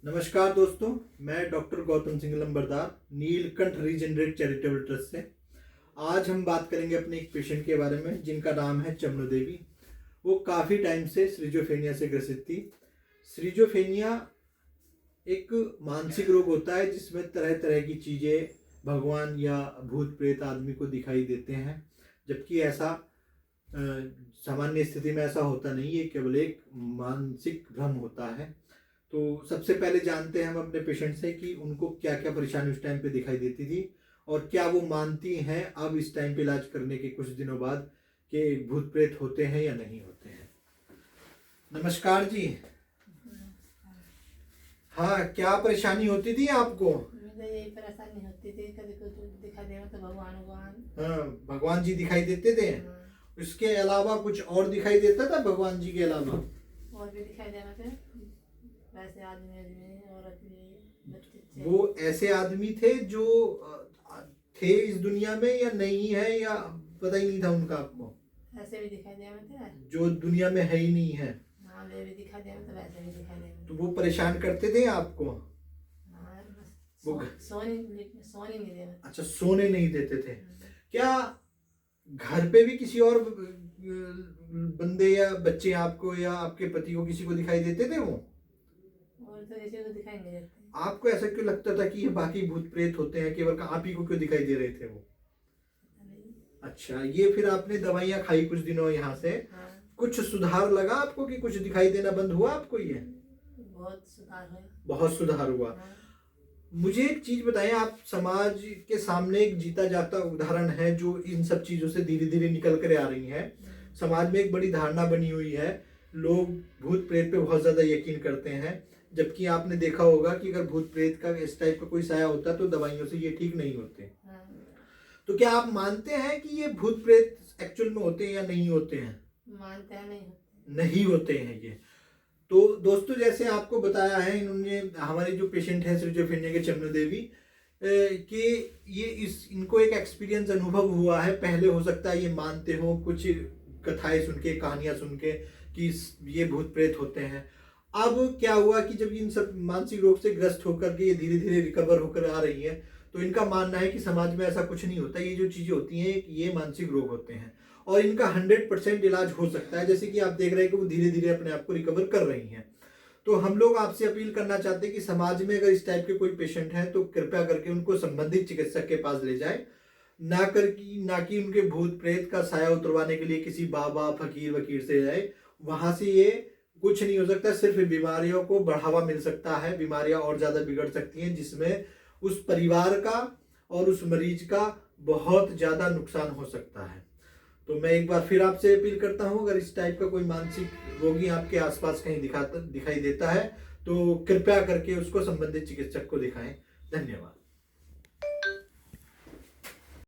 नमस्कार दोस्तों, मैं doctor Gautam Singh Lambardar, Neelkanth regenerate charitable trust से। आज हम बात करेंगे अपने एक पेशेंट के बारे में जिनका नाम है चमनू देवी। वो काफ़ी टाइम से श्रिजोफेनिया से ग्रसित थी। श्रिजोफेनिया एक मानसिक रोग होता है जिसमें तरह तरह की चीज़ें भगवान या भूत प्रेत आदमी को दिखाई देते हैं, जबकि ऐसा सामान्य स्थिति में ऐसा होता नहीं है, केवल एक मानसिक भ्रम होता है। तो सबसे पहले जानते हैं हम अपने पेशेंट से कि उनको क्या क्या परेशानी उस टाइम पे दिखाई देती थी और क्या वो मानती हैं अब इस टाइम पे इलाज करने के कुछ दिनों बाद कि भूत प्रेत होते हैं या नहीं होते हैं। नमस्कार जी। हाँ, क्या परेशानी होती थी आपको? मुझे यही परेशानी होती थी, कभी कुछ दिखाई दे तो भगवान। हाँ, भगवान जी दिखाई देते थे। उसके अलावा कुछ और दिखाई देता था भगवान जी के अलावा? और भी दिखाई देना थे, वैसे आदमी औरत भी। वो ऐसे आदमी थे जो थे इस दुनिया में या नहीं है, या पता ही नहीं था उनका आपको? ऐसे भी दिखाई देना थे जो दुनिया में है ही नहीं है। हाँ, वे भी दिखाई देना तो वैसे भी दिखाई देना। तो वो परेशान करते थे आपको? हाँ, वो सोने नहीं देना। अच्छा, सोने नहीं देते थे। क्या घर पे भी किसी और बंदे या बच्चे आपको या आपके पति को किसी को दिखाई देते थे वो? और तो किसी को दिखाई नहीं देते। आपको ऐसा क्यों लगता था कि ये बाकी भूत प्रेत होते हैं, केवल आप ही को क्यों दिखाई दे रहे थे वो? अच्छा, ये फिर आपने दवाइयाँ खाई कुछ दिनों यहाँ से? हाँ। कुछ सुधार लगा आपको कि कुछ दिखाई देना बंद हुआ आपको? ये बहुत सुधार हुआ। बहुत सुधार हुआ। हाँ। मुझे एक चीज बताएं, आप समाज के सामने एक जीता जाता उदाहरण है जो इन सब चीजों से धीरे धीरे निकल कर आ रही है। समाज में एक बड़ी धारणा बनी हुई है, लोग भूत प्रेत पे बहुत ज्यादा यकीन करते हैं, जबकि आपने देखा होगा कि अगर भूत प्रेत का इस टाइप का कोई साया होता तो दवाइयों से ये ठीक नहीं होते। तो क्या आप मानते हैं कि ये भूत प्रेत एक्चुअल में होते हैं या नहीं होते हैं? मानते हैं, नहीं होते हैं ये। तो दोस्तों, जैसे आपको बताया है इन्होंने, हमारे जो पेशेंट है श्रिजोफेनिया के चमनू देवी, कि ये इनको एक एक्सपीरियंस अनुभव हुआ है। पहले हो सकता है ये मानते हो कुछ कथाएं सुन के, कहानियां सुन के कि ये भूत प्रेत होते हैं। अब क्या हुआ कि जब इन सब मानसिक रोग से ग्रस्त होकर के ये धीरे धीरे रिकवर होकर आ रही है, तो इनका मानना है कि समाज में ऐसा कुछ नहीं होता। ये जो चीजें होती हैं ये मानसिक रोग होते हैं और इनका 100% इलाज हो सकता है। जैसे कि आप देख रहे हैं कि वो धीरे धीरे अपने आप को रिकवर कर रही हैं। तो हम लोग आपसे अपील करना चाहते हैं कि समाज में अगर इस टाइप के कोई पेशेंट हैं तो कृपया करके उनको संबंधित चिकित्सक के पास ले जाए, ना कि उनके भूत प्रेत का साया उतरवाने के लिए किसी बाबा फकीर वकीर से जाए। वहां से ये कुछ नहीं हो सकता, सिर्फ बीमारियों को बढ़ावा मिल सकता है, बीमारियां और ज्यादा बिगड़ सकती हैं, जिसमें उस परिवार का और उस मरीज का बहुत ज्यादा नुकसान हो सकता है। तो मैं एक बार फिर आपसे अपील करता हूं, अगर इस टाइप का कोई मानसिक रोगी आपके आसपास कहीं दिखाई देता है तो कृपया करके उसको संबंधित चिकित्सक को दिखाएं। धन्यवाद।